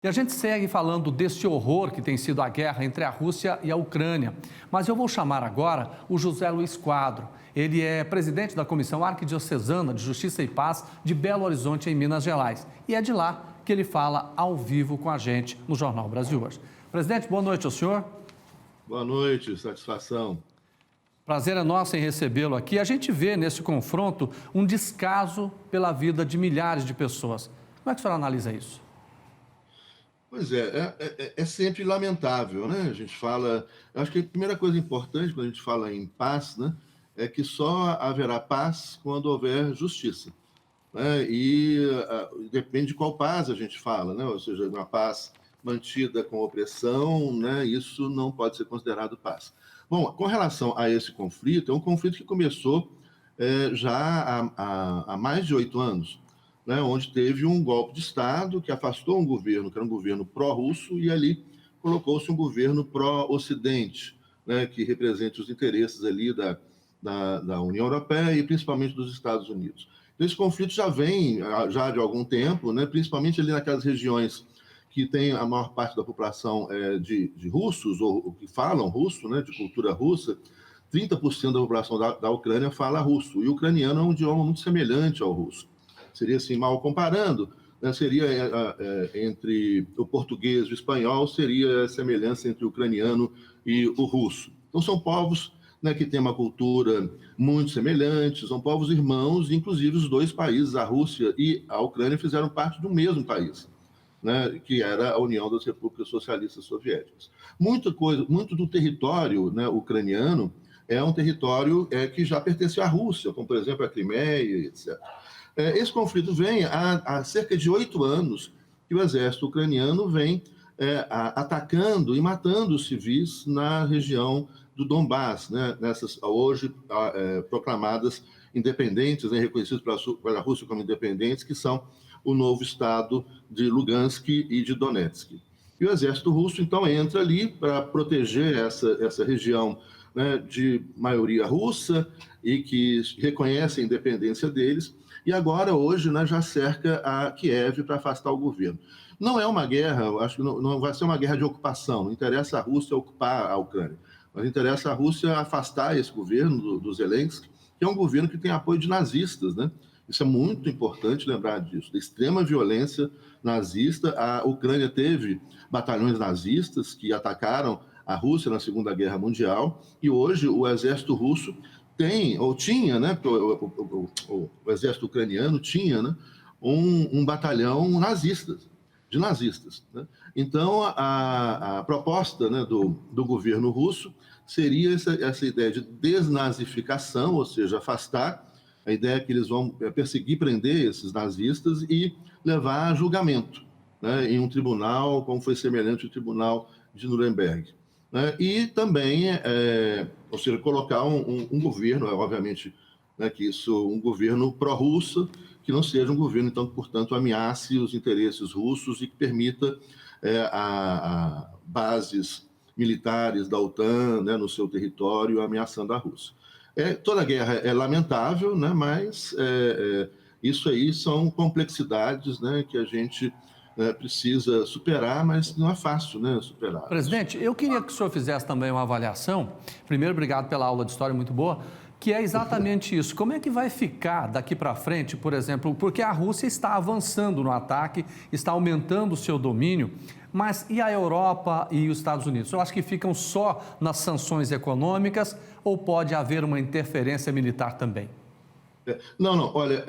E a gente segue falando desse horror que tem sido a guerra entre a Rússia e a Ucrânia. Mas eu vou chamar agora o José Luiz Quadro. Ele é presidente da Comissão Arquidiocesana de Justiça e Paz de Belo Horizonte, em Minas Gerais. E é de lá que ele fala ao vivo com a gente no Jornal Brasil Hoje. Presidente, boa noite ao senhor. Boa noite, satisfação. Prazer é nosso em recebê-lo aqui. A gente vê nesse confronto um descaso pela vida de milhares de pessoas. Como é que o senhor analisa isso? Pois é sempre lamentável, né? A gente fala, eu acho que a primeira coisa importante quando a gente fala em paz, né, é que só haverá paz quando houver justiça, né? Depende de qual paz a gente fala, né? Ou seja, uma paz mantida com opressão, né? Isso não pode ser considerado paz. Bom, com relação a esse conflito, é um conflito que começou já há mais de 8 anos. Né, onde teve um golpe de Estado que afastou um governo, que era um governo pró-russo, e ali colocou-se um governo pró-Ocidente, né, que represente os interesses ali da União Europeia e principalmente dos Estados Unidos. Então, esse conflito já vem já de algum tempo, né, principalmente ali naquelas regiões que tem a maior parte da população de russos, ou que falam russo, né, de cultura russa. 30% da população da Ucrânia fala russo, e o ucraniano é um idioma muito semelhante ao russo. Seria assim, mal comparando, né, seria entre o português e o espanhol, seria a semelhança entre o ucraniano e o russo. Então, são povos, né, que têm uma cultura muito semelhante, são povos irmãos, inclusive os dois países, a Rússia e a Ucrânia, fizeram parte do mesmo país, né, que era a União das Repúblicas Socialistas Soviéticas. Muito do território, né, ucraniano é um território que já pertencia à Rússia, como, por exemplo, a Crimeia, etc. Esse conflito vem há cerca de 8 anos que o exército ucraniano vem atacando e matando os civis na região do Donbás, né, nessas hoje proclamadas independentes, né, reconhecidas pela Rússia como independentes, que são o novo estado de Lugansk e de Donetsk. E o exército russo, então, entra ali para proteger essa região, né, de maioria russa e que reconhece a independência deles, e agora, hoje, né, já cerca a Kiev para afastar o governo. Não é uma guerra, eu acho que não vai ser uma guerra de ocupação, não interessa a Rússia ocupar a Ucrânia, mas interessa a Rússia afastar esse governo do Zelensky, que é um governo que tem apoio de nazistas, né? Isso é muito importante lembrar disso, da extrema violência nazista. A Ucrânia teve batalhões nazistas que atacaram a Rússia na Segunda Guerra Mundial, e hoje o exército russo tem, ou tinha, né, o exército ucraniano tinha, né, um batalhão de nazistas. Né? Então, a proposta, né, do governo russo seria essa ideia de desnazificação, ou seja, afastar. A ideia é que eles vão perseguir, prender esses nazistas e levar a julgamento, né, em um tribunal, como foi semelhante ao tribunal de Nuremberg. Né, e também, ou seja, colocar um governo, obviamente, né, que isso, um governo pró-russo, que não seja um governo, então, que, portanto, ameace os interesses russos e que permita bases militares da OTAN, né, no seu território, ameaçando a Rússia. Toda guerra é lamentável, né, mas isso aí são complexidades, né, que a gente precisa superar, mas não é fácil, né, superar. Presidente, eu queria que o senhor fizesse também uma avaliação. Primeiro, obrigado pela aula de história, muito boa, que é exatamente isso. Como é que vai ficar daqui para frente, por exemplo, porque a Rússia está avançando no ataque, está aumentando o seu domínio, mas e a Europa e os Estados Unidos? Eu acho que ficam só nas sanções econômicas ou pode haver uma interferência militar também? Não, olha,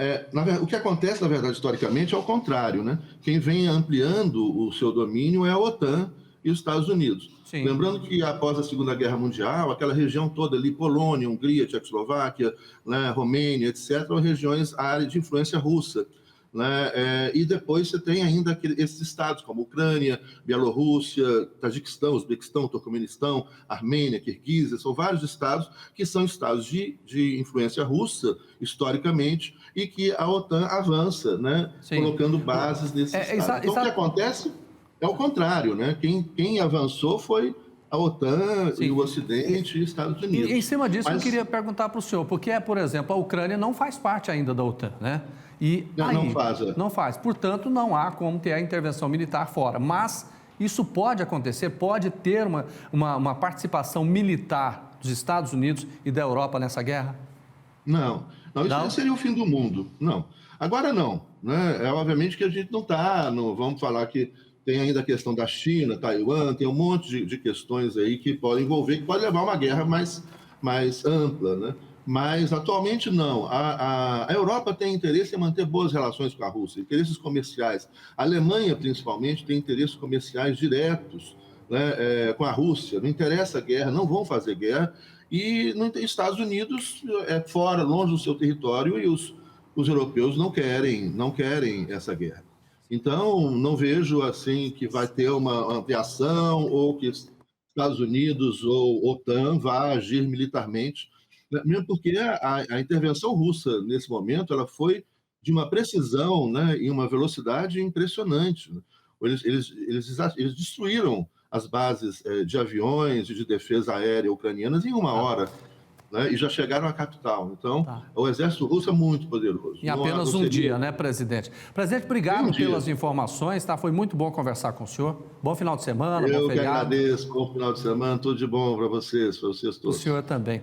o que acontece, na verdade, historicamente, é o contrário, né? Quem vem ampliando o seu domínio é a OTAN e os Estados Unidos. Sim. Lembrando que, após a Segunda Guerra Mundial, aquela região toda ali, Polônia, Hungria, Tchecoslováquia, né, Romênia, etc., são regiões, área de influência russa. Né? E depois você tem ainda esses estados como Ucrânia, Bielorrússia, Tajiquistão, Uzbequistão, Turcomenistão, Armênia, Quirguízia, são vários estados que são estados de influência russa, historicamente, e que a OTAN avança, né? Colocando bases nesses estados. Então, o que acontece é o contrário, né? Quem avançou foi a OTAN, sim, e o Ocidente e os Estados Unidos. E em cima disso, eu queria perguntar para o senhor, porque, por exemplo, a Ucrânia não faz parte ainda da OTAN, né? E Não aí, faz. não faz. Portanto, não há como ter a intervenção militar fora. Mas isso pode acontecer, pode ter uma participação militar dos Estados Unidos e da Europa nessa guerra? Não, isso Não? seria o fim do mundo. Não. Agora não, né? É obviamente que a gente não está, vamos falar que tem ainda a questão da China, Taiwan, tem um monte de questões aí que podem envolver, que pode levar a uma guerra mais ampla, né? Mas atualmente não. A Europa tem interesse em manter boas relações com a Rússia, interesses comerciais. A Alemanha, principalmente, tem interesses comerciais diretos, né, com a Rússia. Não interessa a guerra, não vão fazer guerra. E nos Estados Unidos é fora, longe do seu território, e os europeus não querem essa guerra. Então, não vejo assim que vai ter uma ampliação ou que Estados Unidos ou OTAN vá agir militarmente, né? Mesmo porque a intervenção russa nesse momento ela foi de uma precisão, né, e uma velocidade impressionante, né? Eles destruíram as bases de aviões e de defesa aérea ucranianas em uma Tá, hora, né, e já chegaram à capital. Então, tá. o exército russo é muito poderoso. Em apenas um dia, né, presidente? Presidente, Em um obrigado dia. pelas informações, tá? Foi muito bom conversar com o senhor. Bom final de semana, bom Eu que feriado. agradeço. Bom final de semana. Tudo de bom para vocês O todos. senhor também.